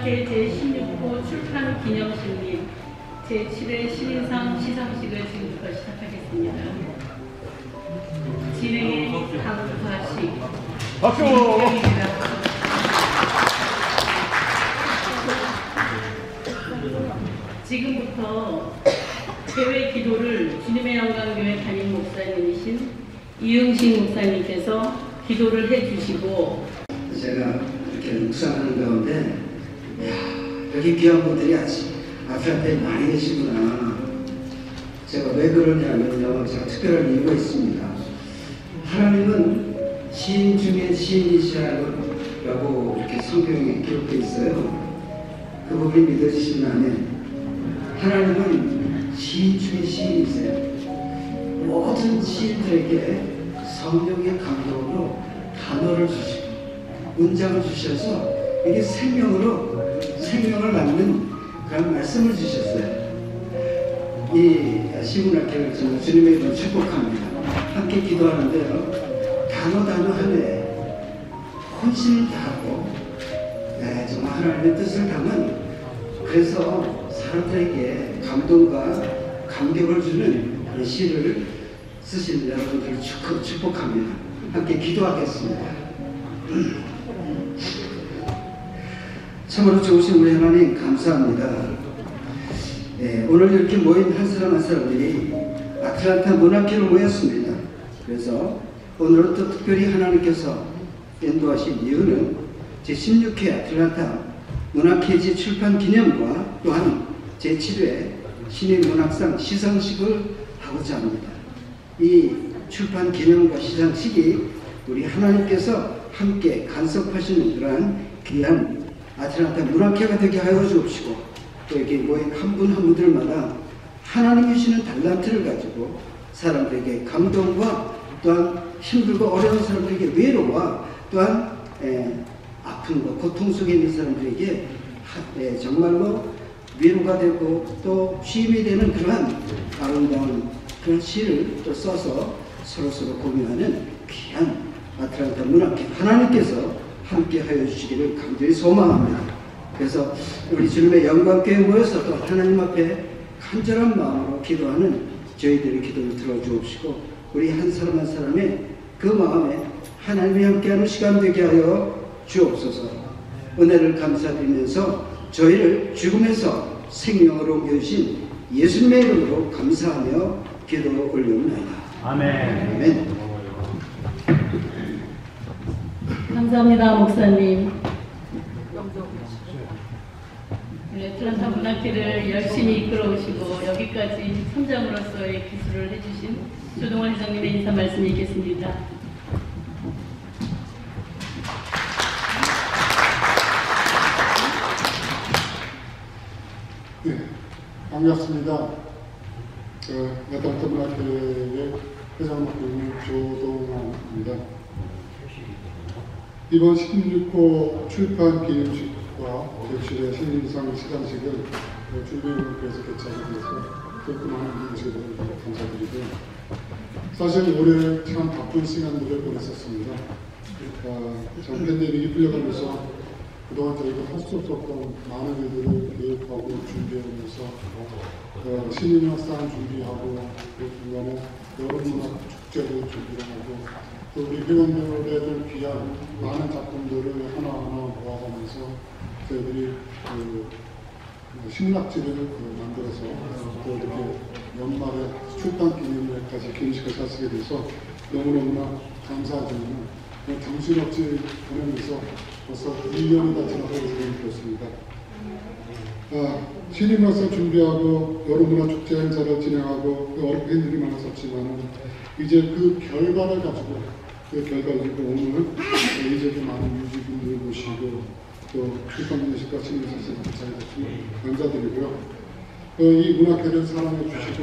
문학회 제16호 출판 기념식 및 제7회 신인상 시상식을 지금부터 시작하겠습니다. 진행의 강화식 박수! 지금부터 개회 기도를 주님의 영광교회 담임 목사님이신 이응식 목사님께서 기도를 해주시고, 제가 이렇게 묵상하는 가운데 여기 귀한 분들이 아직 앞에 많이 계시구나. 제가 왜 그러냐면요, 제가 특별한 이유가 있습니다. 하나님은 시인 중에 시인이시라고 이렇게 성경에 기록되어 있어요. 그 부분이 믿어지시면 하나님은 시인 중에 시인이세요. 모든 시인들에게 성령의 감동으로 단어를 주시고 문장을 주셔서 이게 생명을 낳는 그런 말씀을 주셨어요. 이 시문학회를 저는 주님의 이름으로 축복합니다. 함께 기도하는데요, 단어 하나에 혼신을 다하고 정말 하나님의 뜻을 담은, 그래서 사람들에게 감동과 감격을 주는 그런 시를 쓰신 여러분들을 축복합니다. 함께 기도하겠습니다. 참으로 좋으신 우리 하나님 감사합니다. 오늘 이렇게 모인 한 사람 한 사람들이 아틀란타 문학회로 모였습니다. 그래서 오늘은 또 특별히 하나님께서 인도하신 이유는 제16회 아틀란타 문학회지 출판 기념과 또한 제7회 신인 문학상 시상식을 하고자 합니다. 이 출판 기념과 시상식이 우리 하나님께서 함께 간섭하시는 그러한 귀한 아틀란타 문학회가 되게 하여 주옵시고, 또 이렇게 모인 한 분 한 분들마다 하나님이 주시는 달란트를 가지고 사람들에게 감동과 또한 힘들고 어려운 사람들에게 위로와 또한 아픔과 고통 속에 있는 사람들에게 정말로 위로가 되고 또 쉼이 되는 그러한 아름다운 그런 시를 또 써서 서로 공유하는 귀한 아틀란타 문학회 하나님께서 함께 하여 주시기를 간절히 소망합니다. 그래서 우리 주님의 영광교회에 모여서 또 하나님 앞에 간절한 마음으로 기도하는 저희들의 기도를 들어주옵시고, 우리 한 사람 한 사람의 그 마음에 하나님이 함께하는 시간 되게 하여 주옵소서. 은혜를 감사드리면서 저희를 죽음에서 생명으로 옮겨주신 예수님의 이름으로 감사하며 기도 올려옵나이다. 아멘. 아멘. 감사합니다, 목사님. 아틀란타 문학회를 열심히 이끌어오시고 여기까지 선장으로서의 기술을 해주신 조동원 회장님의 인사 말씀이 있겠습니다. 네, 반갑습니다. 아틀란타 문학회의 회장 맡고 있는 조동원입니다. 이번 16호 출판 기념식과 제7회 신인상 시상식을 준비위원회에서 개최하게 돼서 그렇게 많은 분들에 감사드리고, 사실 올해 참 바쁜 시간들을 보냈었습니다. 참 팬데믹이 풀려가면서 그동안 저희가 할 수 없었던 많은 일들을 계획하고 준비하면서 신인상 준비하고 그 중간에 여름문학 축제도 준비를 하고, 또 우리 회원들의 귀한 많은 작품들을 하나하나 모아가면서 저희들이 신문학지를 만들어서 또 이렇게 연말에 출판 기념회까지 기념식을 사시게 돼서 너무너무나 감사하지만 정신없이 보내면서 벌써 1년이 다 지나고 있습니다. 신인문학상 준비하고 여름문화 축제 행사를 진행하고 어렵게 힘들이 많았었지만 이제 그 결과를 가지고 오늘 이제 많은 유지분들 모시고 또 출판기념식과 신인상을 감사해주시면 감사드리고요. 이 문학회를 사랑해 주시고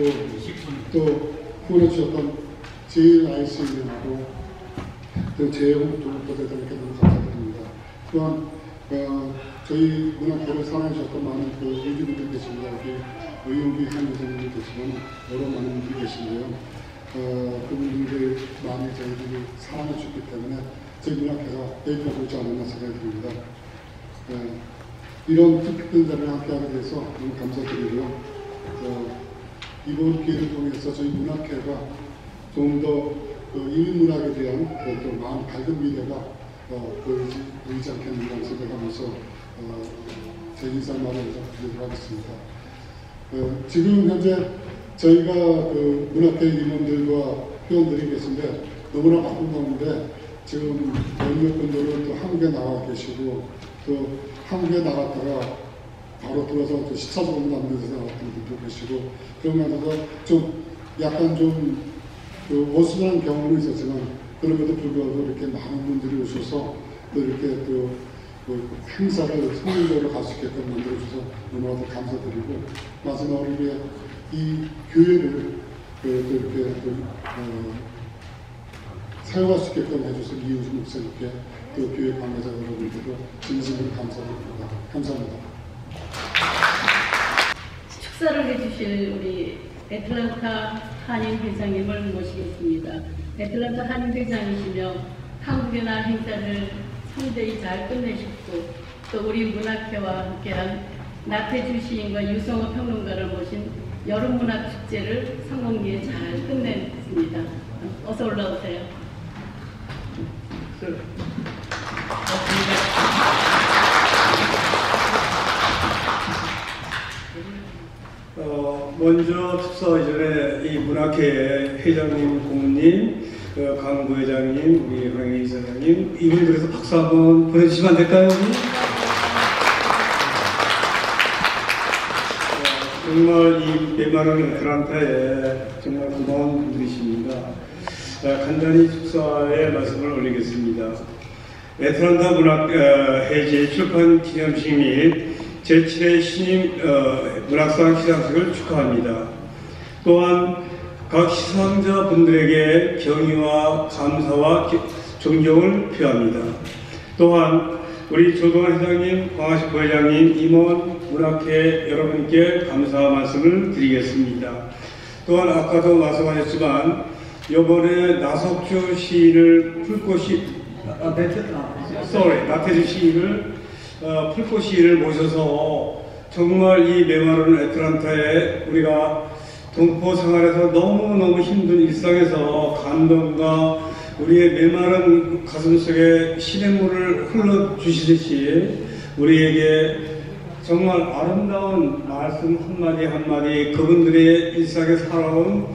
또 후원해 주셨던 JIC하고 또 재홍동부에 대해서 너무 감사드립니다. 또한 저희 문학회를 사랑해 주셨던 많은 유지분들 계십니다. 여기 의용기 한여사님도 계시고 여러 많은 분들이 계신데요. 그분들이 많이 저희들이 사랑해 주기 때문에 저희 문학회가 여기까지 오지 않았나 생각이 듭니다. 이런 뜻깊은 자리에 함께하게 돼서 너무 감사드리고요. 이번 기회를 통해서 저희 문학회가 좀 더 이민문학에 대한 또 마음 밝은 미래가 보이지 않겠는가 생각하면서 제 인사말을 드리도록 하겠습니다. 지금 현재 저희가 문학회 임원들과 회원들이 계신데 너무나 바쁜 가운데 지금 몇몇 분들은 또 한국에 나와 계시고 또 한국에 나갔다가 바로 들어서 또 시차 적응 남는 데서 나왔던 분도 계시고 그런 면에서 좀 약간 좀 어수선한 경험은 있었지만 그럼에도 불구하고 이렇게 많은 분들이 오셔서 또 이렇게 또 행사를 성공적으로 갈 수 있게끔 만들어주셔서 너무나도 감사드리고 마지막으로 이 교회를 또 이렇게 사용할 수 있게끔 해주신 이우주 목사님께 또 교회 관계자 여러분들도 진심으로 감사드립니다. 감사합니다. 축사를 해주실 우리 애틀랜타 한인 회장님을 모시겠습니다. 애틀랜타 한인 회장이시며 한국의 날 행사를 성대히 잘 끝내셨고 또 우리 문학회와 함께한 나태주 시인과 유성호 평론가를 모신 여름문학축제를 성공리에 잘 끝냈습니다. 어서 올라오세요. 먼저 축사 이전에 이 문학회 회장님, 고문님, 강 부회장님, 우리 황희 이사장님 이분들에서 박수 한번 보내주시면 안 될까요? 정말 이 메마른 애틀랜타에 정말 고마운 분들이십니다. 간단히 축사의 말씀을 올리겠습니다. 애틀랜타 문학회 제7판 기념식 및 제7회 신임 문학상 시상식을 축하합니다. 또한 각 시상자 분들에게 경의와 감사와 존경을 표합니다. 또한 우리 조동환 회장님, 광하식 부회장님, 임원 문학회 여러분께 감사 말씀을 드리겠습니다. 또한 아까도 말씀하셨지만 이번에 나석주 시인을 나태주 시인을 풀꽃 시인을 모셔서 정말 이 메마른 애틀랜타에 우리가 동포 생활에서 너무너무 힘든 일상에서 감동과 우리의 메마른 가슴속에 시냇물을 흘러주시듯이 우리에게 정말 아름다운 말씀 한마디 한마디 그분들의 일상에 살아온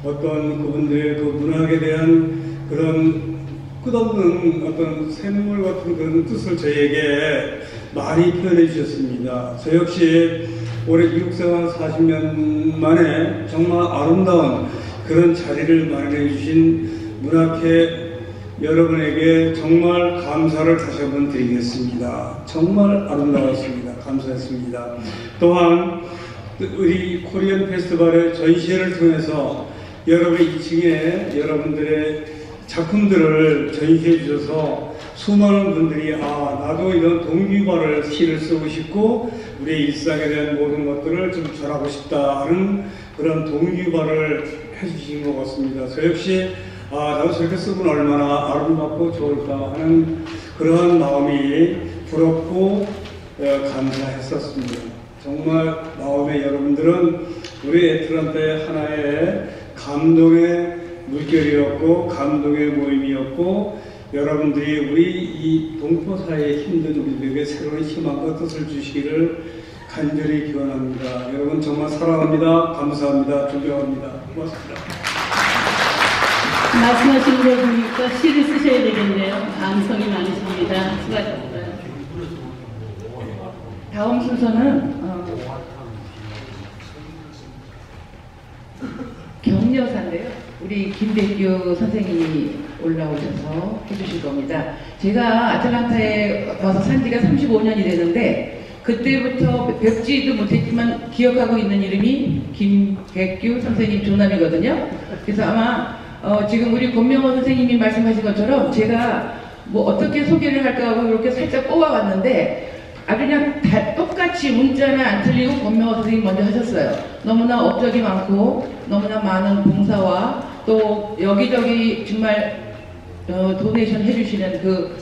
어떤 그분들의 그 문학에 대한 그런 끝없는 어떤 샘물 같은 그런 뜻을 저에게 많이 표현해 주셨습니다. 저 역시 올해 미국 생활 40년 만에 정말 아름다운 그런 자리를 마련해 주신 문학회 여러분에게 정말 감사를 다시 한번 드리겠습니다. 정말 아름다웠습니다. 감사했습니다. 또한 우리 코리안 페스티벌의 전시회를 통해서 여러분 2층에 여러분들의 작품들을 전시해 주셔서 수많은 분들이 나도 이런 동기유발을 시를 쓰고 싶고 우리의 일상에 대한 모든 것들을 좀 전하고 싶다 하는 그런 동기유발을 해주신 것 같습니다. 저 역시 나도 저렇게 쓰면 얼마나 아름답고 좋을까 하는 그러한 마음이 부럽고 감사했었습니다. 정말 마음의 여러분들은 우리 애틀랜타의 하나의 감동의 물결이었고 감동의 모임이었고 여러분들이 우리 이 동포사회의 힘든 우리들에게 새로운 희망과 뜻을 주시기를 간절히 기원합니다. 여러분 정말 사랑합니다. 감사합니다. 존경합니다. 고맙습니다. 말씀하신 걸 보니까 시를 쓰셔야 되겠네요. 감성이 많으십니다. 수고하셨어요. 다음 순서는 격려사인데요. 우리 김대규 선생님이 올라오셔서 해주실 겁니다. 제가 아틀란타에 와서 산 지가 35년이 되는데 그때부터 뵙지도 못했지만 기억하고 있는 이름이 김대규 선생님 조남이거든요. 그래서 아마 지금 우리 권명호 선생님이 말씀하신 것처럼 제가 뭐 어떻게 소개를 할까 하고 이렇게 살짝 뽑아봤는데 아주 그냥 다 똑같이 문자는 안 틀리고 권명호 선생님 먼저 하셨어요. 너무나 업적이 많고 너무나 많은 봉사와 또 여기저기 정말 도네이션 해주시는 그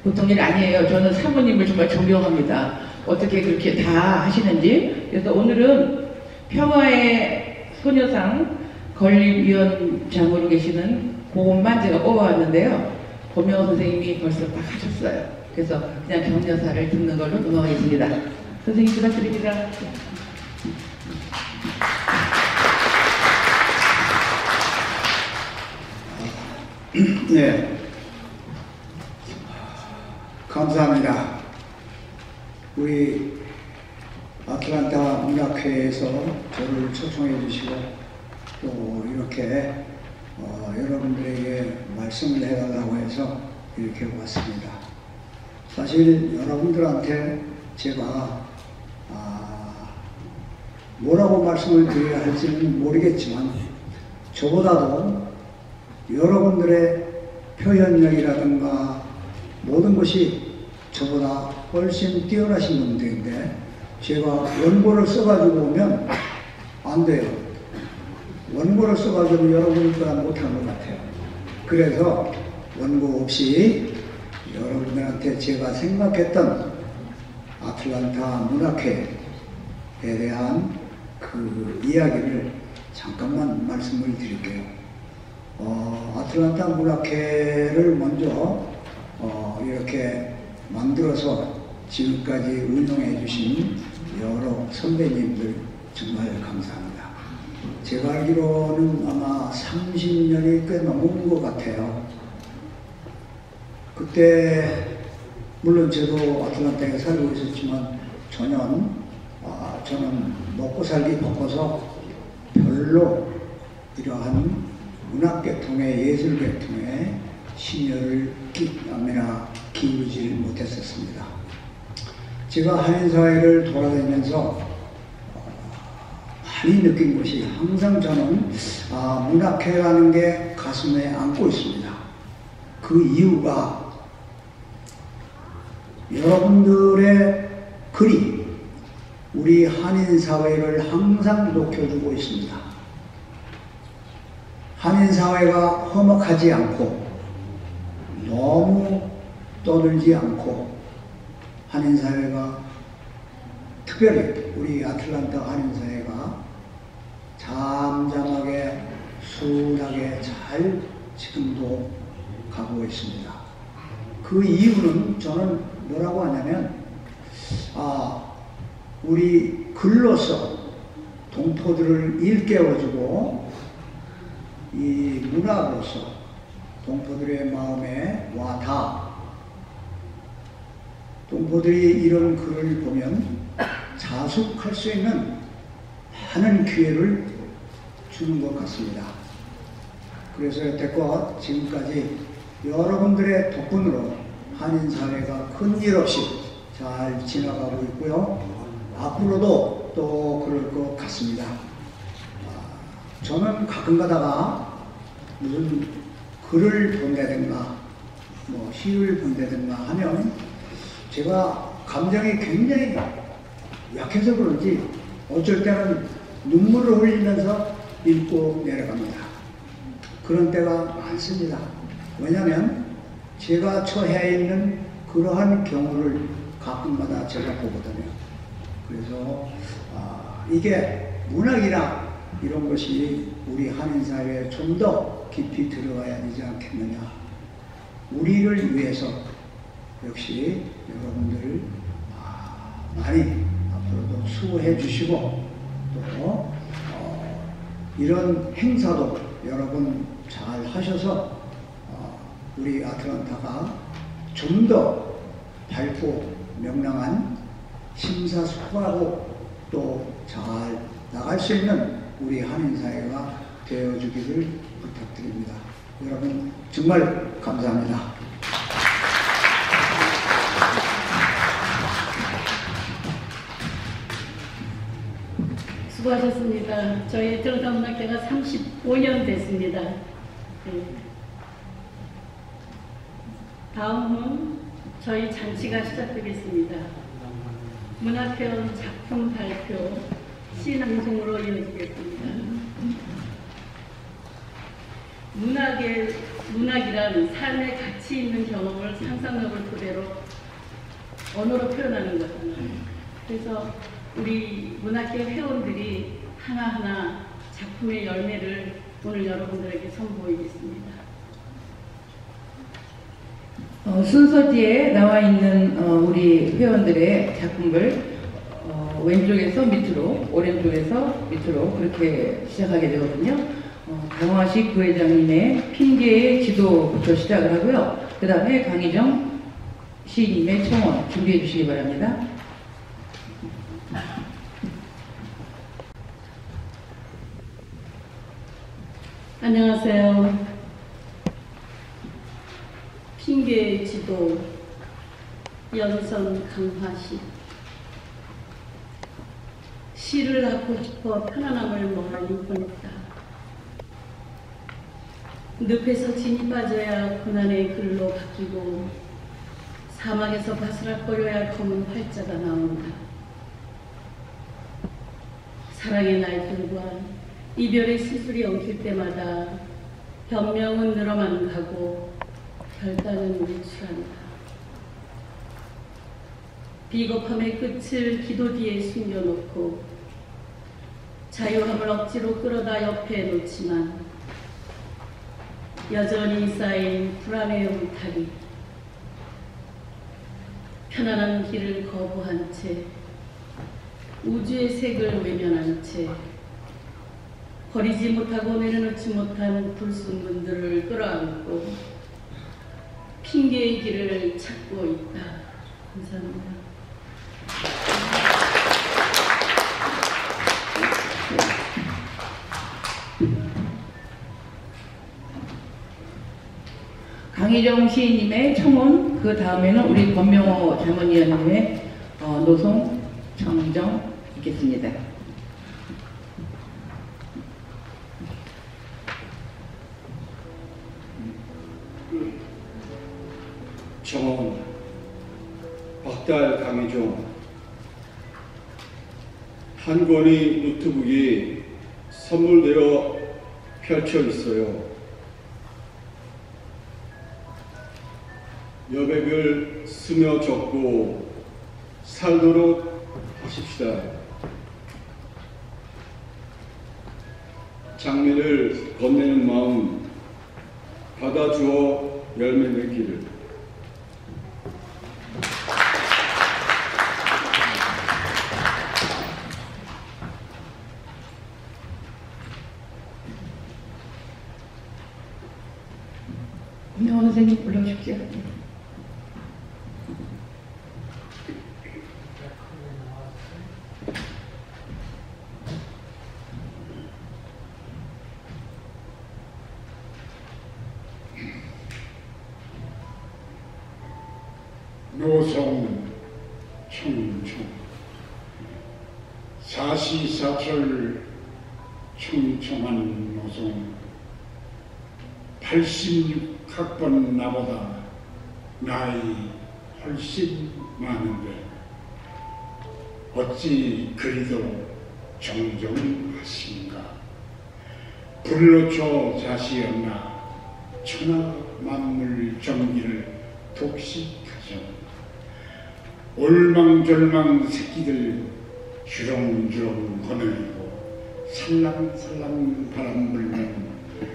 보통 일 아니에요. 저는 사모님을 정말 존경합니다. 어떻게 그렇게 다 하시는지. 그래서 오늘은 평화의 소녀상 건립위원장으로 계시는 그것만 제가 뽑아왔는데요. 고명호 선생님이 벌써 다 하셨어요. 그래서 그냥 격려사를 듣는 걸로 넘어가겠습니다. 선생님 부탁드립니다. 네, 감사합니다. 우리 아틀란타 문학회에서 저를 초청해 주시고 또 이렇게 여러분들에게 말씀을 해달라고 해서 이렇게 왔습니다. 사실 여러분들한테 제가 뭐라고 말씀을 드려야 할지는 모르겠지만 저보다도 여러분들의 표현력이라든가 모든 것이 저보다 훨씬 뛰어나신 분들인데 제가 원고를 써가지고 오면 안 돼요. 원고를 써가지고 여러분들보다 못한 것 같아요. 그래서 원고 없이 여러분들한테 제가 생각했던 아틀란타 문학회에 대한 그 이야기를 잠깐만 말씀을 드릴게요. 아틀란타 문학회를 먼저 이렇게 만들어서 지금까지 운영해 주신 여러 선배님들 정말 감사합니다. 제가 알기로는 아마 30년이 꽤 넘은 것 같아요. 그때 물론 저도 아틀란타에 살고 있었지만 저는 먹고 살기 바빠서 별로 이러한 문학계통의 예술계통에 심혈을 기울이지 못했었습니다. 제가 한인사회를 돌아다니면서 많이 느낀 것이 항상 저는 문학회라는 게 가슴에 안고 있습니다. 그 이유가 여러분들의 글이 우리 한인사회를 항상 높여주고 있습니다. 한인사회가 험악하지 않고 너무 떠들지 않고 한인사회가 특별히 우리 아틀란타 한인사회가 잠잠하게 순하게 잘 지금도 가고 있습니다. 그 이유는 저는 뭐라고 하냐면 우리 글로서 동포들을 일깨워주고 이 문학으로서 동포들의 마음에 와닿아 동포들이 이런 글을 보면 자숙할 수 있는 많은 기회를 주는 것 같습니다. 그래서 여태껏 지금까지 여러분들의 덕분으로 한인사회가 큰일 없이 잘 지나가고 있고요. 앞으로도 또 그럴 것 같습니다. 저는 가끔 가다가 무슨 글을 본다든가 뭐 시를 본다든가 하면 제가 감정이 굉장히 약해서 그런지 어쩔 때는 눈물을 흘리면서 읽고 내려갑니다. 그런 때가 많습니다. 왜냐하면 제가 처해 있는 그러한 경우를 가끔마다 제가 보거든요. 그래서 이게 문학이나 이런 것이 우리 한인사회에 좀 더 깊이 들어가야 되지 않겠느냐. 우리를 위해서 역시 여러분들을 많이 앞으로도 수고해 주시고 또 이런 행사도 여러분 잘 하셔서 우리 아틀란타가 좀 더 밝고 명랑한 심사숙고하고 또 잘 나갈 수 있는 우리 한인사회가 되어주기를 부탁드립니다. 여러분 정말 감사합니다. 수고하셨습니다. 저희 아틀란타 문학회가 35년 됐습니다. 네. 다음은 저희 잔치가 시작되겠습니다. 문학회원 작품 발표, 시낭송으로 이어지겠습니다. 문학이란 삶의 가치 있는 경험을 상상력을 토대로 언어로 표현하는 거잖아요. 그래서 우리 문학계 회원들이 하나하나 작품의 열매를 오늘 여러분들에게 선보이겠습니다. 순서 뒤에 나와 있는 우리 회원들의 작품을 왼쪽에서 밑으로, 오른쪽에서 밑으로 그렇게 시작하게 되거든요. 강화식 부회장님의 핑계의 지도부터 시작을 하고요. 그 다음에 강희정 시인님의 청원 준비해 주시기 바랍니다. 안녕하세요. 핑계의 지도 연선 강화식. 시를 하고 싶어 편안함을 멀리 보냈다. 늪에서 진이 빠져야 고난의 글로 바뀌고 사막에서 바스락거려야 검은 활자가 나온다. 사랑의 날들과 이별의 수술이 엉킬 때마다 변명은 늘어만 가고 결단은 외출한다. 비겁함의 끝을 기도 뒤에 숨겨놓고 자유함을 억지로 끌어다 옆에 놓지만 여전히 쌓인 불안의 울타리, 편안한 길을 거부한 채 우주의 색을 외면한 채 버리지 못하고 내려놓지 못한 불순물들을 끌어안고 핑계의 길을 찾고 있다. 감사합니다. 강희정 시인님의 청혼, 그 다음에는 우리 권명호 자문위원님의 노송, 정정 있겠습니다. 청원 박달 강희종. 한 권의 노트북이 선물되어 펼쳐 있어요. 여백을 쓰며 적고 살도록 하십시다. 장미를 건네는 마음 받아주어 열매 맺기를. 권명호 선생님 올라오십시오. 노송 청청 사시사철 청청한 노송 86학번 나보다 나이 훨씬 많은데 어찌 그리도 정정하신가. 불로초 자시였나 천하 만물 정기를 독식하셨나. 올망졸망 새끼들 주렁주렁 거느리고 살랑살랑 바람 불면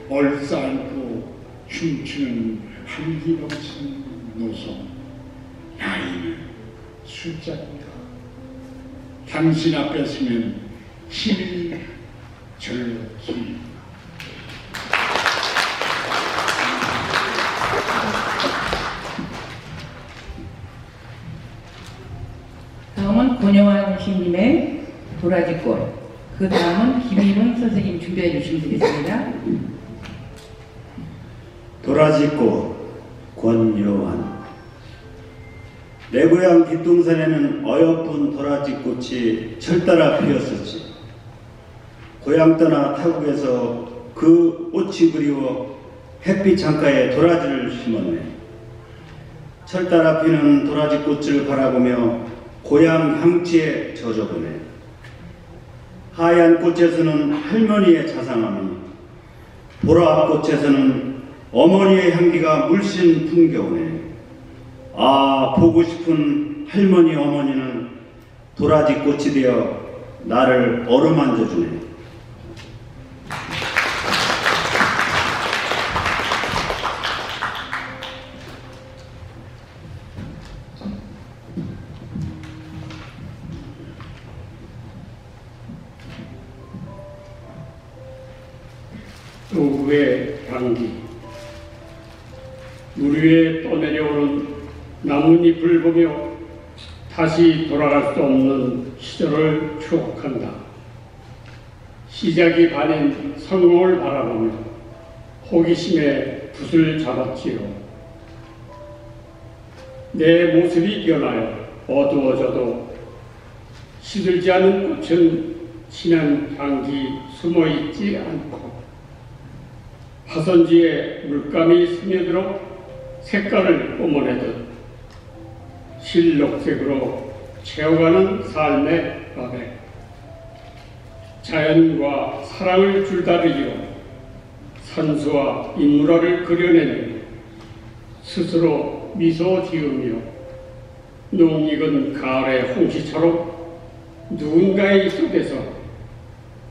얼싸안고 춤추는 활기 넘치는 노송. 나이는 숫자입니다. 당신 앞에 서면 힘이 절로 깁니다. 다음은 권영환 시인님의 도라지꽃, 그 다음은 김희문 선생님 준비해 주시면 되겠습니다. 도라지꽃 권요한. 내 고향 뒷동산에는 어여쁜 도라지꽃이 철따라 피었었지. 고향 떠나 타국에서 그 꽃이 그리워 햇빛 창가에 도라지를 심었네. 철따라 피는 도라지꽃을 바라보며 고향 향취에 젖어보네. 하얀 꽃에서는 할머니의 자상함이, 보라꽃에서는 어머니의 향기가 물씬 풍겨오네. 아, 보고 싶은 할머니 어머니는 도라지 꽃이 되어 나를 어루만져 주네. 노후의 향기, 물 위에 떠내려오는 나뭇잎을 보며 다시 돌아갈 수 없는 시절을 추억한다. 시작이 반인 성공을 바라보며 호기심에 붓을 잡았지요. 내 모습이 변하여 어두워져도 시들지 않은 꽃은 진한 향기 숨어있지 않고 화선지에 물감이 스며들어 색깔을 뿜어내듯 실록색으로 채워가는 삶의 과백, 자연과 사랑을 줄다리기로 산수와 인물화를 그려내며 스스로 미소 지으며 농익은 가을의 홍시처럼 누군가의 속에서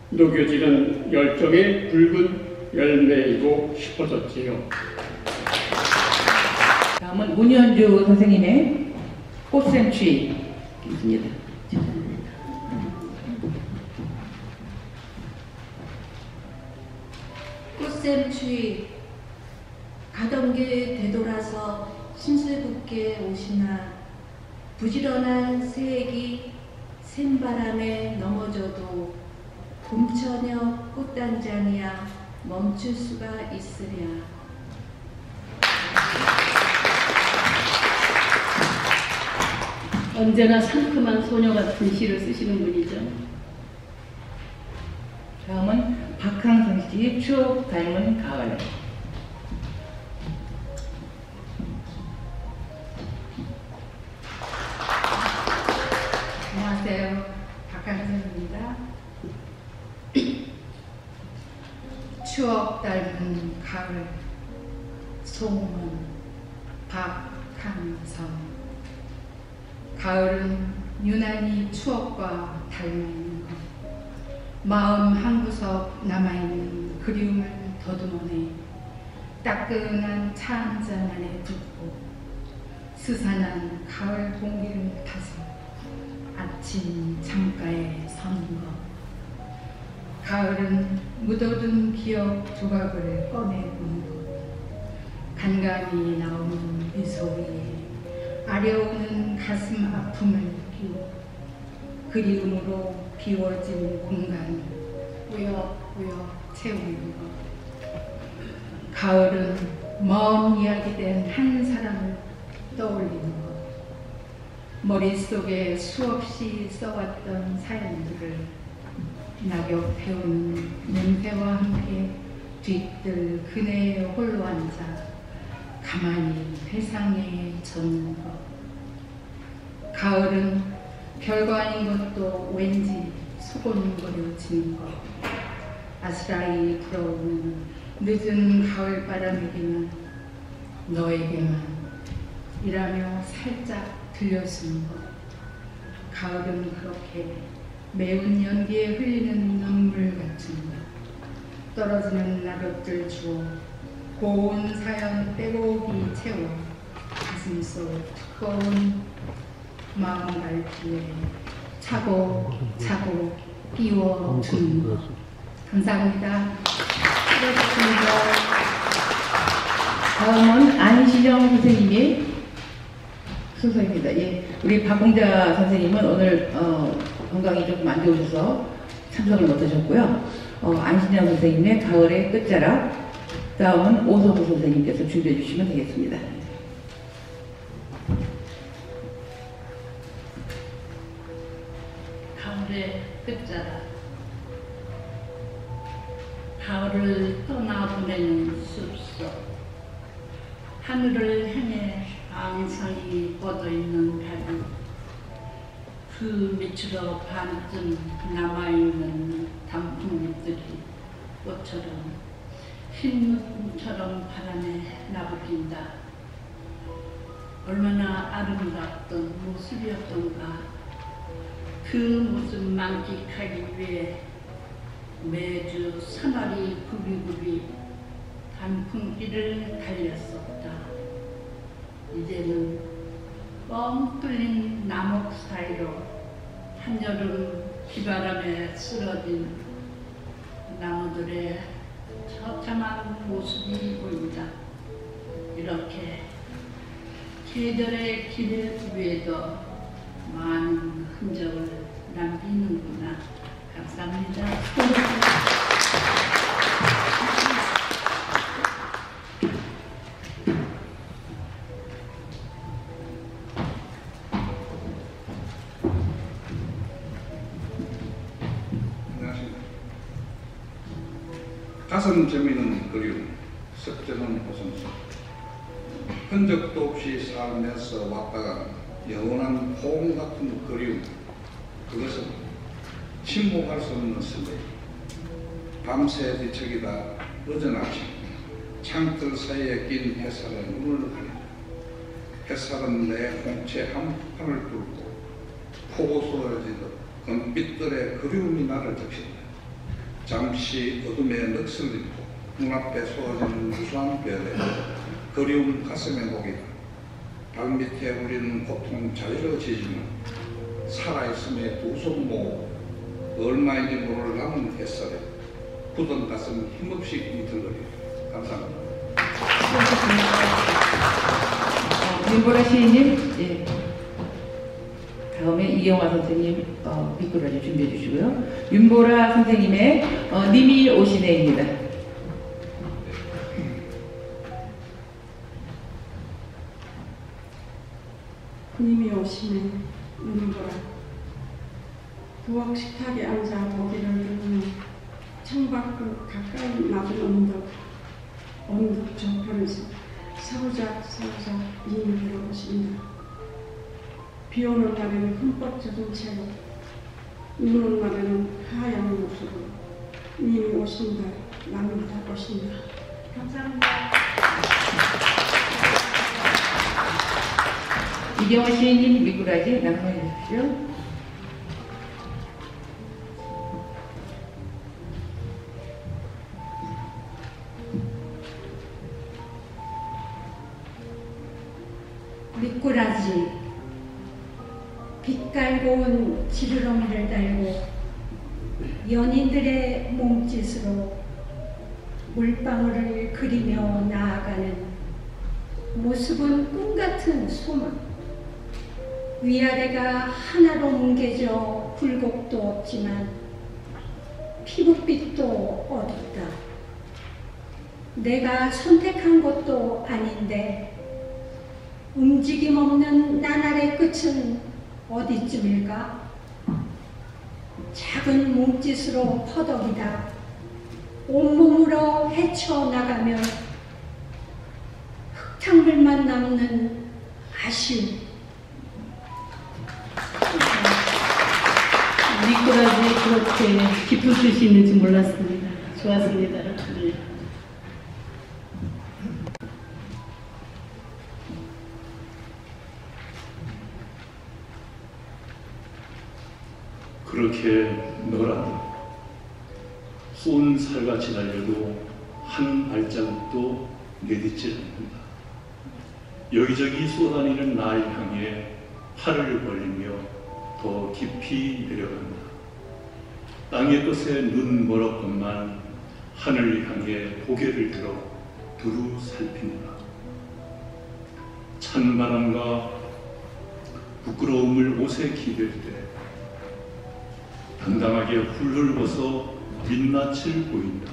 녹여지는 열정의 붉은 열매이고 싶어졌지요. 다음은 문현주 선생님의 꽃샘추위 있습니다. 꽃샘추위 가던 길 되돌아서 심술궂게 오시나 부지런한 새액이 샘바람에 넘어져도 봄처녀 꽃단장이야 멈출 수가 있으랴. 언제나 상큼한 소녀 같은 시를 쓰시는 분이죠. 다음은 박항선 씨 추억 닮은 가을. 안녕하세요. 박항선입니다. 추억 닮은 가을. 소문 박항선. 가을은 유난히 추억과 닮아있는 것. 마음 한구석 남아있는 그리움을 더듬어내 따끈한 차 한잔 안에 붓고 스산한 가을 공기를 타서 아침 창가에 서는 것. 가을은 묻어둔 기억 조각을 꺼내보는 것. 간간히 나오는 미소 위에 아려오는 가슴 아픔을 느끼고 그리움으로 비워진 공간을 우역우역 채우는 것. 가을은 먼 이야기된 한 사람을 떠올리는 것. 머릿속에 수없이 써왔던 사연들을 낙엽 태우는 냄새와 함께 뒤뜰 그네에 홀로 앉아 가만히 회상에 젖는 것. 가을은 별거 아닌 것도 왠지 소곤거려지는 것. 아스라이 불어오는 늦은 가을 바람에게만 너에게만 이라며 살짝 들려주는 것. 가을은 그렇게 매운 연기에 흘리는 눈물 같은 것. 떨어지는 낙엽들 주워 고운 사연 빼곡히 채워 가슴속 두꺼운 마음 갈피에 차곡차곡 끼워주는 것. 감사합니다. 수고하셨습니다. 다음은 안신영 선생님의 소설입니다. 예, 우리 박공자 선생님은 오늘 건강이 조금 안 좋으셔서 참석을 못하셨고요. 안신영 선생님의 가을의 끝자락, 다음은 오성우 선생님께서 준비해 주시면 되겠습니다. 가을의 끝자락. 가을을 떠나보내는 숲속. 하늘을 향해 앙상이 뻗어있는 달이 그 밑으로 반쯤 남아있는 단풍잎들이 꽃처럼 흰 눈처럼 바람에 나부린다. 얼마나 아름답던 모습이었던가. 그 모습 만끽하기 위해 매주 사나리 굽이굽이 단풍길을 달렸었다. 이제는 뻥 뚫린 나목 사이로 한여름 비바람에 쓰러진 나무들의 처참한 모습이 보인다. 이렇게 계절의 길 위에도 많은 흔적을 남기는구나. 감사합니다. 가슴 저미는 그리움, 습전은 호성수. 흔적도 없이 삶에서 왔다가 영원한 포옹 같은 그리움. 그것은 침묵할 수 없는 설레임. 밤새 뒤척이다 늦은 아침 창틀 사이에 낀 햇살에 눈을 가린다. 햇살은 내 홍채 한 판을 뚫고 폭우 쏟아지듯 금빛들의 그리움이 나를 적신다. 잠시 어둠에 넋을 잃고 눈앞에 쏟아지는 무수한 별에 그리움 가슴에 녹이다. 발밑에 우리는 고통 자유로워지지만 살아있음에 두 손 모으고 얼마인지 모를 남은 햇살에 굳은 가슴 힘없이 비틀거리다. 감사합니다. 윤보라 시인님, 예. 다음에 이경화 선생님 미꾸라지 준비해 주시고요. 윤보라 선생님의 님이 오시네입니다. 님이 오시네 윤보라. 부엌 식탁에 앉아 고기를 누르며 창밖을 가까이 마주 언덕 저편에서 사부작 님이 들어오신다. 비 오는 날에는 흠뻑 젖은 채로, 눈 오는 날에는 하얀 모습으로 님이 오신다, 남이다 오신다. 감사합니다. 이경화 시인님 미꾸라지 낭송해 주십시오. 미꾸라지 빛 깔고 온 지르러미를 달고 연인들의 몸짓으로 물방울을 그리며 나아가는 모습은 꿈같은 소망. 위아래가 하나로 뭉개져 굴곡도 없지만 피부빛도 어둡다. 내가 선택한 것도 아닌데 움직임 없는 나날의 끝은 어디쯤일까? 작은 몸짓으로 퍼덕이다 온몸으로 헤쳐나가며 흙탕물만 남는 아쉬움. 미꾸라지 그렇게 깊은 뜻이 있는지 몰랐습니다. 좋았습니다. 네. 그렇게 너라도 쏜 살같이 달려도 한 발자국도 내딛지 않는다. 여기저기 쏘다니는 날 향해 팔을 벌리며 더 깊이 내려간다. 땅의 끝에 눈 멀었건만 하늘 향해 고개를 들어 두루 살핀다. 찬바람과 부끄러움을 옷에 기댈 때 당당하게 훌훌 벗어 민낯을 보인다.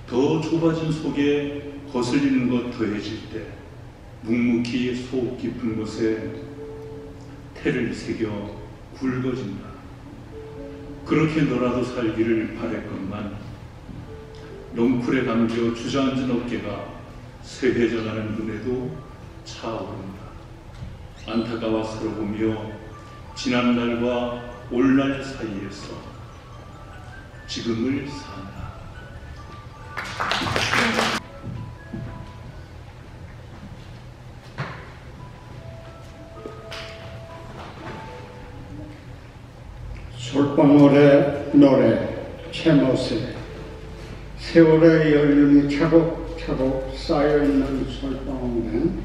더 좁아진 속에 거슬리는 것 더해질 때 묵묵히 속 깊은 곳에 태를 새겨 굵어진다. 그렇게 너라도 살기를 바랬건만 넝쿨에 감겨 주저앉은 어깨가 쇠해져가는 눈에도 차오른다. 안타까워스러우며 지난날과 올날 사이에서 지금을 산다. 솔방울의 노래 채모세. 세월의 연륜이 차곡차곡 쌓여있는 솔방울엔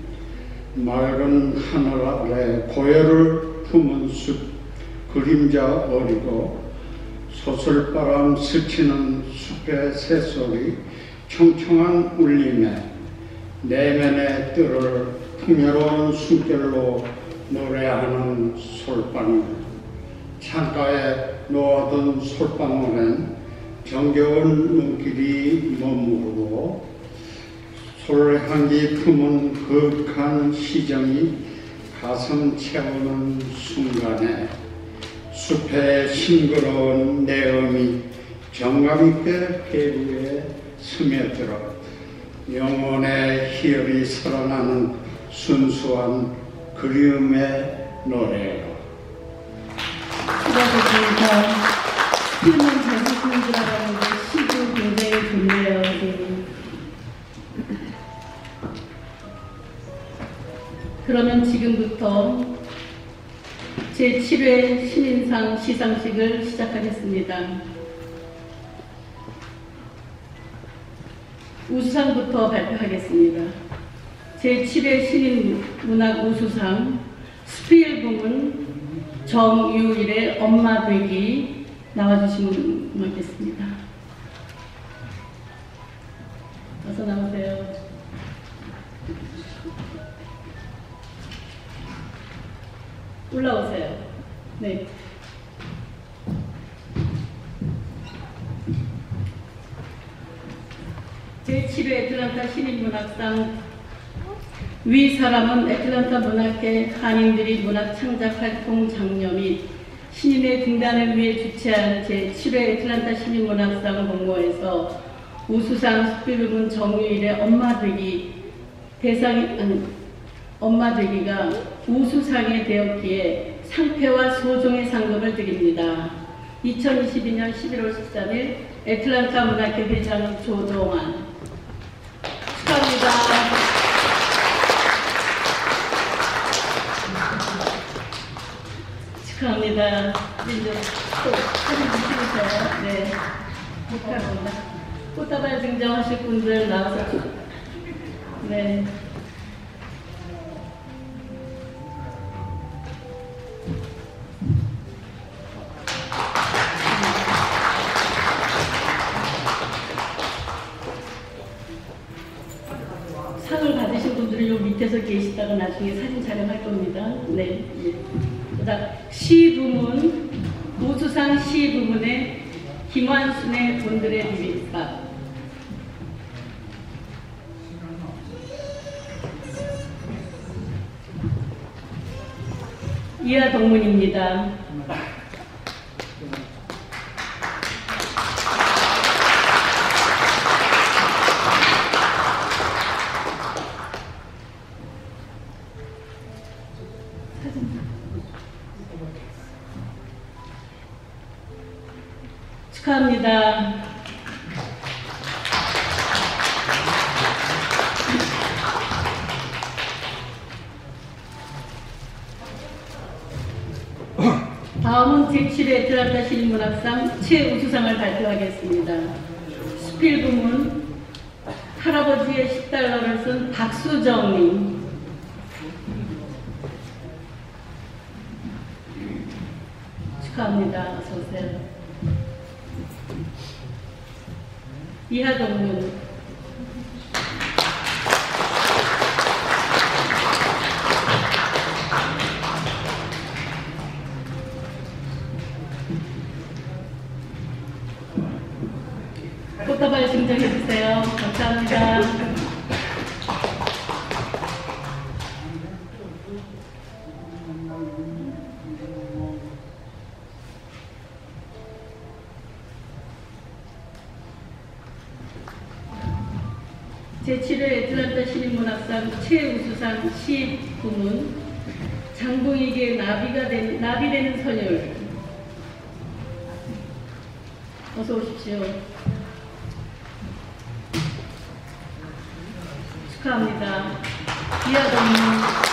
맑은 하늘 아래 고요를 품은 숲, 그림자 어리고 소설바람 스치는 숲의 새소리, 청청한 울림에 내면의 뜰을 풍요로운 숨결로 노래하는 솔방울. 창가에 놓아둔 솔방울엔 정겨운 눈길이 머무르고 솔향기 품은 그윽한 시정이 가슴 채우는 순간에 숲의 싱그러운 내음이 정감있게 배부에 스며들어 영혼의 희열이 살아나는 순수한 그리움의 노래요. 수고하셨습니다. 표현 잘 쓰시는 줄 알았는데 시도 굉장히 좋네요, 선생님. 그러면 지금부터 제7회 신인상 시상식을 시작하겠습니다. 우수상부터 발표하겠습니다. 제7회 신인문학 우수상 스필 부문 정유일의 엄마 되기 나와주시면 고맙겠습니다. 어서 나오세요. 올라오세요. 네. 제7회 애틀란타 신인문학상 위 사람은 애틀란타 문학회 한인들이 문학 창작 활동 장려 및 신인의 등단을 위해 주최한 제7회 애틀란타 신인문학상 공모에서 우수상 스필부문 정유일의 엄마 되기 엄마 되기가 우수상에 되었기에 상패와 소정의 상금을 드립니다. 2022년 11월 13일 애틀란타 문학회 회장 조동환 축하합니다. 축하합니다. 이제 또 사진 좀 찍으세요. 네, 축하합니다. 꽃다발 증정하실 분들 나와서 네. 상을 받으신 분들은 요 밑에서 계시다가 나중에 사진 촬영할 겁니다. 네. 그다음 시 부문 우수상 시 부문에 김환순의 곤드레 비빔밥. 이하 동문입니다. 축하합니다. 다음은 제7회 애틀란타 신인문학상 최우수상을 발표하겠습니다. 수필 부문 할아버지의 $10를 쓴 박수정님. 축하합니다. 어서오세요. 이하동문 꽃다발 증정해주세요. 감사합니다. 제7회 애틀란타 신인문학상 최우수상 시 부문 장봉익의 나비 되는 선율. 어서 오십시오. 축하합니다. 이하동문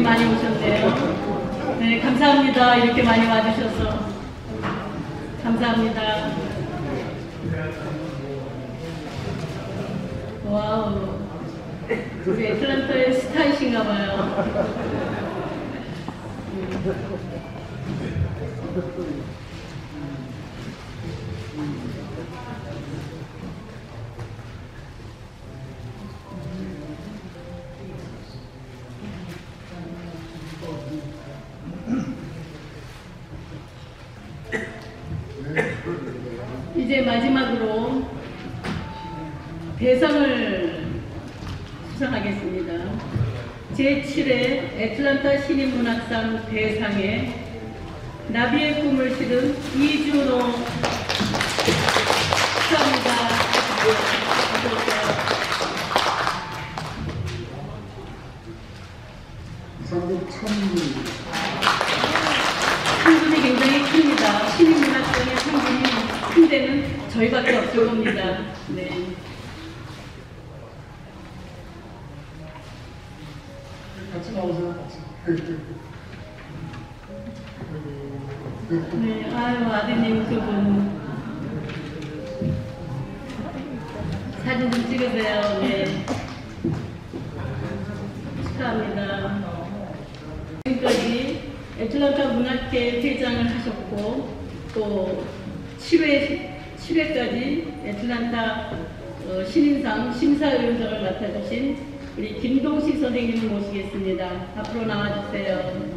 많이 오셨네요. 네, 감사합니다. 이렇게 많이 와주셔서. 감사합니다. 와우. 우리 애틀랜타의 스타이신가 봐요. 이제 마지막으로 대상을 수상하겠습니다. 제7회 애틀랜타 신인문학상 대상에 나비의 꿈을 실은 이준호 축하합니다. 상금 1000분. 상금이 굉장히 큽니다. 신인문학상의 상금이 큰 데는 저희밖에 없을 겁니다. 네. 같이 나오세요, 같이. 네, 아유, 아드님 그분. 사진 좀 찍으세요. 네. 축하합니다. 지금까지 애틀랜타 문학회 회장을 하셨고, 또 7회까지 애틀랜타 신인상 심사위원장을 맡아주신 우리 김동식 선생님을 모시겠습니다. 앞으로 나와주세요.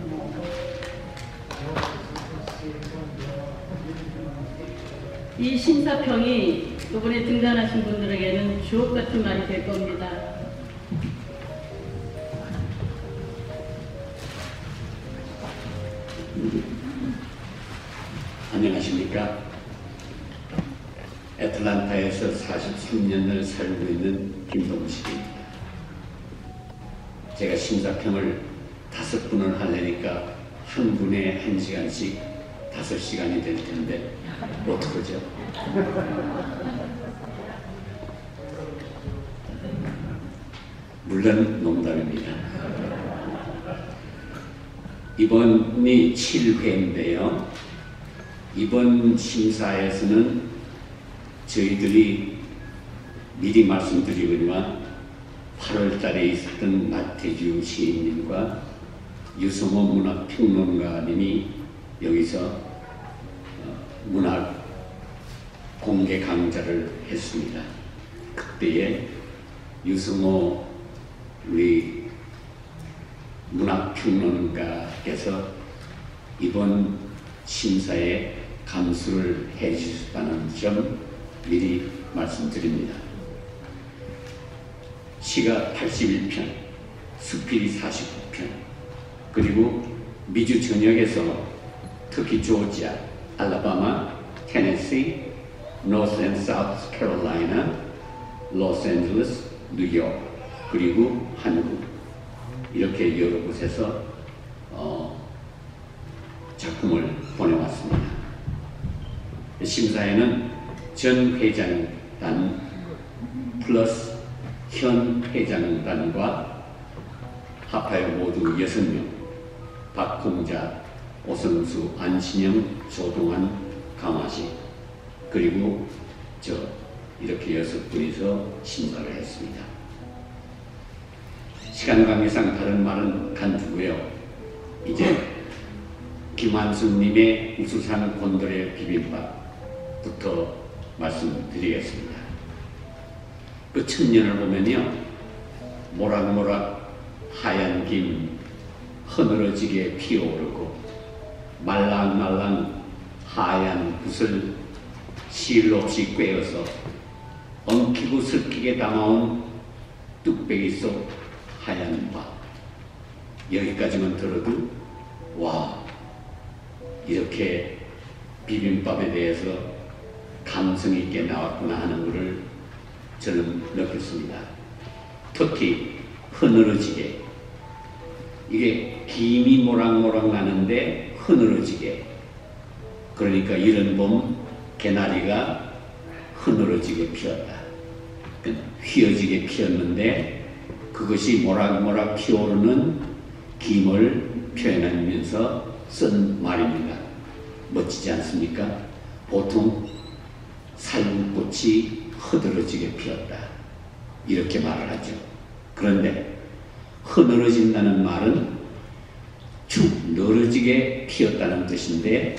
이 심사평이 이번에 등단하신 분들에게는 주옥 같은 말이 될 겁니다. 안녕하십니까. 애틀랜타에서 43년을 살고 있는 김동식입니다. 제가 심사평을 5분을 하려니까 한 분에 1시간씩 5시간이 될 텐데 어떡하죠? 물론 농담입니다. 이번이 7회인데요. 이번 심사에서는 저희들이 미리 말씀드리거니와 8월 달에 있었던 나태주 시인님과 유성호 문학평론가님이 여기서 문학 공개 강좌를 했습니다. 그때에 유성호 우리 문학평론가께서 이번 심사에 감수를 해 주셨다는 점 미리 말씀드립니다. 시가 81편, 수필이 49편, 그리고 미주 전역에서 특히 조지아, 알라바마, 테네시, 노스 앤 사우스 캐롤라이나, 로스앤젤레스, 뉴욕, 그리고 한국 이렇게 여러 곳에서 작품을 보내왔습니다. 심사에는 전 회장단 플러스 현 회장단과 합하여 모두 6명, 박홍자, 오성수, 안신영, 조동환, 강화식, 그리고 이렇게 6분이서 심사를 했습니다. 시간 관계상 다른 말은 간두고요. 이제 김한순님의 우수상 곤드레 비빔밥부터 말씀드리겠습니다. 그 천년을 보면요, 모락모락 하얀 김 허늘어지게 피어오르고 말랑말랑 하얀 붓을 실 없이 꿰어서 엉키고 슬키게 담아온 뚝배기 속 하얀 밥. 여기까지만 들어도 와, 이렇게 비빔밥에 대해서 감성 있게 나왔구나 하는 것을 저는 느꼈습니다. 특히 흐느러지게, 이게 김이 모락모락 나는데 흐느러지게, 그러니까 이런 봄 개나리가 흐느러지게 피었다, 휘어지게 피었는데 그것이 모락모락 피어오르는 김을 표현하면서 쓴 말입니다. 멋지지 않습니까? 보통 살구꽃이 흐드러지게 피었다 이렇게 말을 하죠. 그런데 흐드러진다는 말은 축 늘어지게 피었다는 뜻인데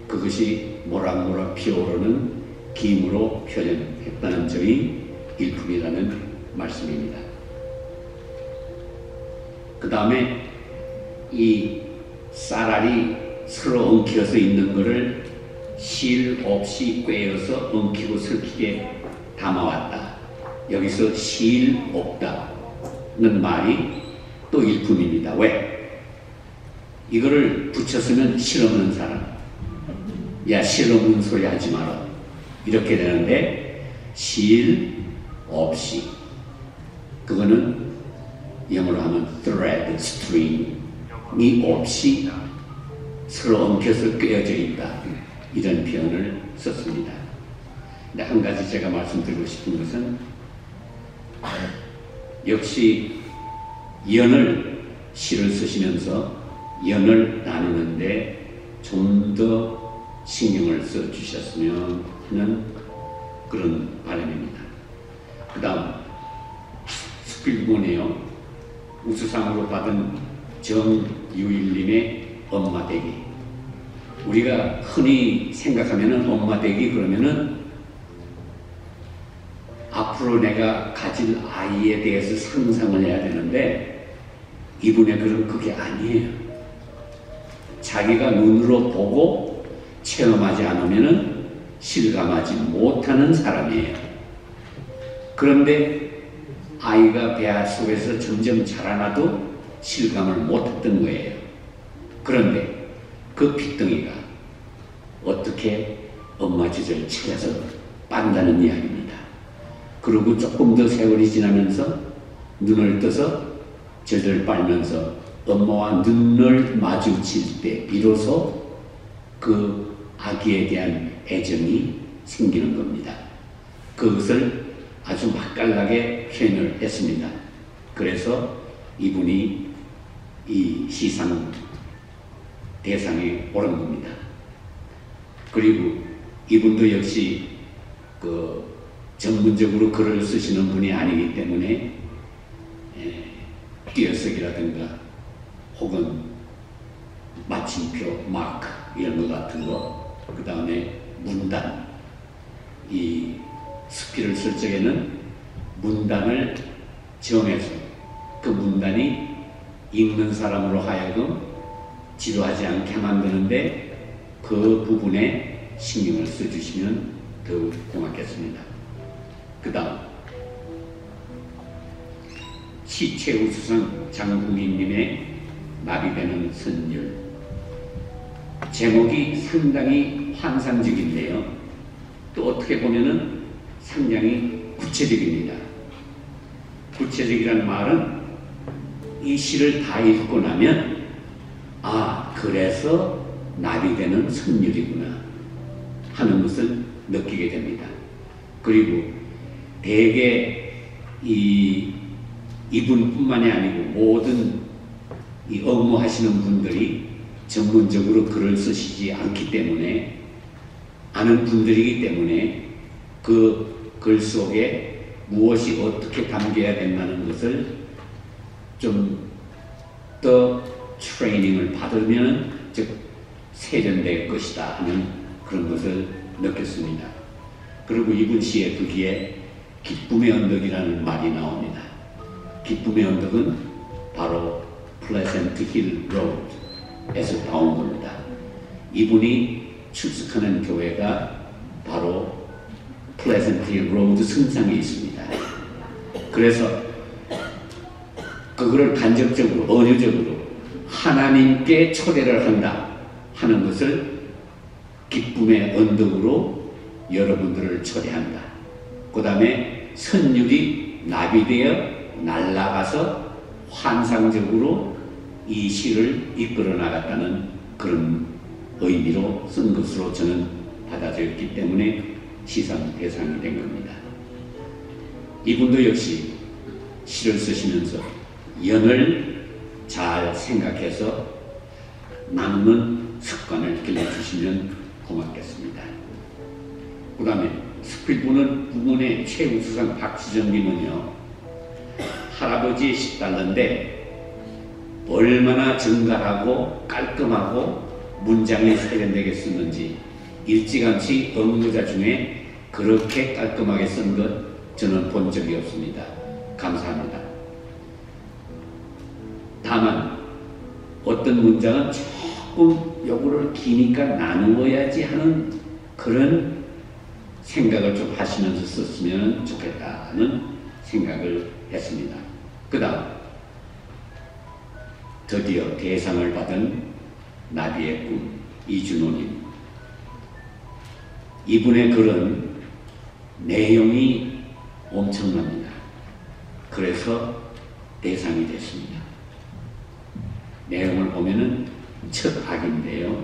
그것이 모락모락 피어오르는 김으로 표현했다는 점이 일품이라는 말씀입니다. 그 다음에 이 쌀알이 서로 엉켜서 있는 것을 실 없이 꿰어서 엉키고 설키게 담아왔다. 여기서 실 없다는 말이 또 일품입니다. 왜? 이거를 붙였으면 실없는 사람, 야 실없는 소리 하지 마라 이렇게 되는데 실 없이, 그거는 영어로 하면 thread, string이 없이 서로 엉켜서 꿰어져 있다 이런 표현을 썼습니다. 근데 한 가지 제가 말씀드리고 싶은 것은 역시 연을 시를 쓰시면서 연을 나누는데 좀 더 신경을 써 주셨으면 하는 그런 바람입니다. 그 다음 스필본이요, 우수상으로 받은 정유일님의 엄마되기. 우리가 흔히 생각하면은 엄마되기 그러면은 앞으로 내가 가질 아이에 대해서 상상을 해야 되는데 이분의 글은 그게 아니에요. 자기가 눈으로 보고 체험하지 않으면은 실감하지 못하는 사람이에요. 그런데 아이가 배 속에서 점점 자라나도 실감을 못했던 거예요. 그런데 그 핏덩이가 어떻게 엄마 젖을 찾아서 빤다는 이야기입니다. 그리고 조금 더 세월이 지나면서 눈을 떠서 젖을 빨면서 엄마와 눈을 마주칠 때 비로소 그 아기에 대한 애정이 생기는 겁니다. 그것을 아주 맛깔나게 표현을 했습니다. 그래서 이분이 이 시상 대상에 오른 겁니다. 그리고 이분도 역시 그 전문적으로 글을 쓰시는 분이 아니기 때문에 띄어쓰기라든가 혹은 마침표, 마크 이런 것 같은 거, 그 다음에 문단, 이 스피를 쓸 적에는 문단을 정해서 그 문단이 읽는 사람으로 하여금 지루하지 않게 만드는데 그 부분에 신경을 써주시면 더욱 고맙겠습니다. 그 다음 시최우수상 장국민님의 마비되는 선율. 제목이 상당히 환상적인데요. 또 어떻게 보면은 상당히 구체적입니다. 구체적이라는 말은 이 시를 다 읽고 나면 아, 그래서 나비되는 선율이구나 하는 것을 느끼게 됩니다. 그리고 대개 이분뿐만이 아니고 모든 이 업무하시는 분들이 전문적으로 글을 쓰시지 않기 때문에, 아는 분들이기 때문에 그 글 속에 무엇이 어떻게 담겨야 된다는 것을 좀 더 트레이닝을 받으면 즉 세련될 것이다 하는 그런 것을 느꼈습니다. 그리고 이분 시의 거기에 기쁨의 언덕이라는 말이 나옵니다. 기쁨의 언덕은 바로 플레센트 힐 로드에서 나온 겁니다. 이분이 출석하는 교회가 바로 플레센트 힐 로드 성상에 있습니다. 그래서 그거를 간접적으로, 언유적으로 하나님께 초대를 한다 하는 것을 기쁨의 언덕으로 여러분들을 초대한다. 그 다음에 선율이 나비되어 날아가서 환상적으로 이 시를 이끌어 나갔다는 그런 의미로 쓴 것으로 저는 받아들였기 때문에 시상 대상이 된 겁니다. 이분도 역시 시를 쓰시면서 연을 잘 생각해서 나누는 습관을 길러주시면 고맙겠습니다. 그 다음에 스피드는 부문의 최우수상 박수정님은요, 할아버지의 10달러인데 얼마나 정갈하고 깔끔하고 문장이 세련되게 쓰는지 일찌감치 언어자 중에 그렇게 깔끔하게 쓴 것 저는 본 적이 없습니다. 감사합니다. 다만 어떤 문장은 조금 요거를 기니까 나누어야지 하는 그런 생각을 좀 하시면서 썼으면 좋겠다는 생각을 했습니다. 그 다음 드디어 대상을 받은 나비의 꿈 이준호님, 이분의 글은 내용이 엄청납니다. 그래서 대상이 됐습니다. 내용을 보면은 첫 악인데요,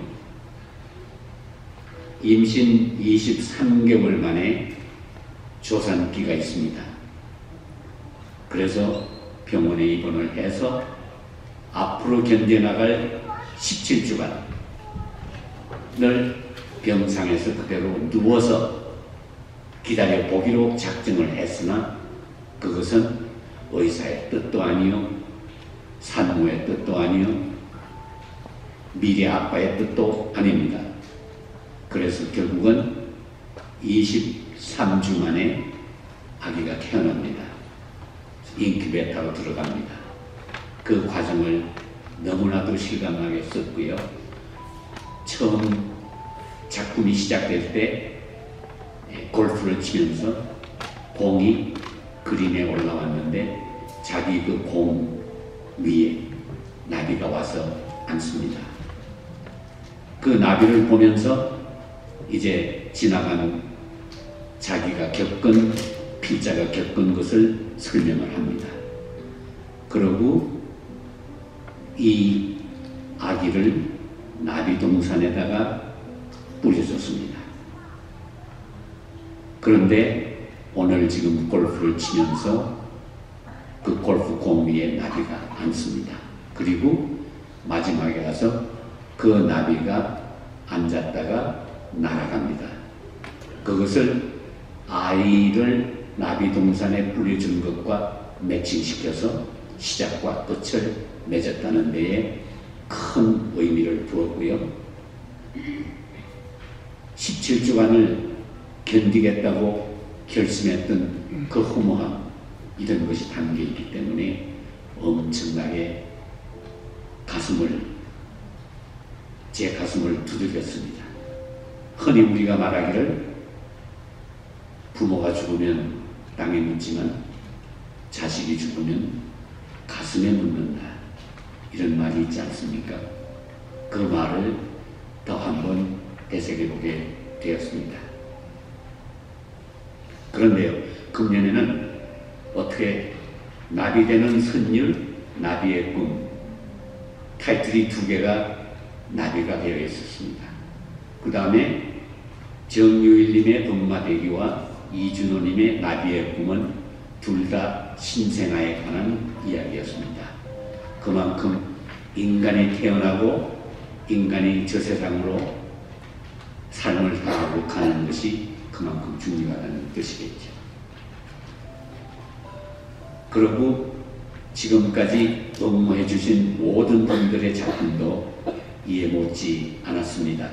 임신 23개월 만에 조산기가 있습니다. 그래서 병원에 입원을 해서 앞으로 견뎌나갈 17주간을 병상에서 그대로 누워서 기다려 보기로 작정을 했으나 그것은 의사의 뜻도 아니요, 산모의 뜻도 아니요, 미래 아빠의 뜻도 아닙니다. 그래서 결국은 23주 만에 아기가 태어납니다. 인큐베이터로 들어갑니다. 그 과정을 너무나도 실감나게 썼고요. 처음 작품이 시작될 때 골프를 치면서 공이 그린에 올라왔는데 자기 그 공 위에 나비가 와서 앉습니다. 그 나비를 보면서 이제 지나가는 자기가 겪은, 필자가 겪은 것을 설명을 합니다. 그러고 이 아기를 나비동산에다가 뿌려줬습니다. 그런데 오늘 지금 골프를 치면서 그 골프 공 위에 나비가 앉습니다. 그리고 마지막에 가서 그 나비가 앉았다가 날아갑니다. 그것을 아이를 나비동산에 뿌려준 것과 매칭시켜서 시작과 끝을 맺었다는 데에 큰 의미를 두었고요. 17주간을 견디겠다고 결심했던 그 허무함, 이런 것이 담겨있기 때문에 엄청나게 제 가슴을 두들겼습니다. 흔히 우리가 말하기를 부모가 죽으면 땅에 묻지만 자식이 죽으면 가슴에 묻는다, 이런 말이 있지 않습니까? 그 말을 더 한번 되새겨보게 되었습니다. 그런데요, 금년에는 어떻게 나비되는 선율, 나비의 꿈, 타이틀이 2개가 나비가 되어 있었습니다. 그 다음에 정유일님의 엄마되기와 이준호님의 나비의 꿈은 둘 다 신생아에 관한 이야기였습니다. 그만큼 인간이 태어나고 인간이 저 세상으로 삶을 살아가고 가는 것이 그만큼 중요하다는 뜻이겠죠. 그리고 지금까지 응모해 주신 모든 분들의 작품도 이해 못지 않았습니다.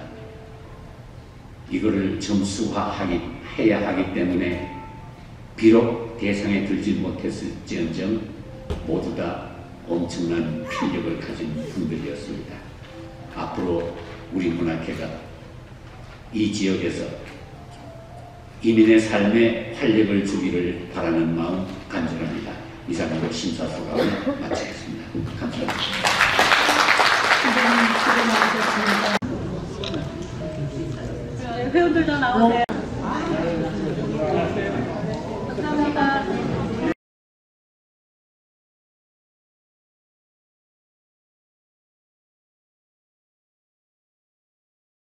이거를 점수화해야 하기 때문에 비록 대상에 들지 못했을지언정 모두 다 엄청난 필력을 가진 분들이었습니다. 앞으로 우리 문학회가 이 지역에서 이민의 삶에 활력을 주기를 바라는 마음 간절합니다. 이상으로 심사소감을 마치겠습니다. 감사합니다. 회원들도 나오세요.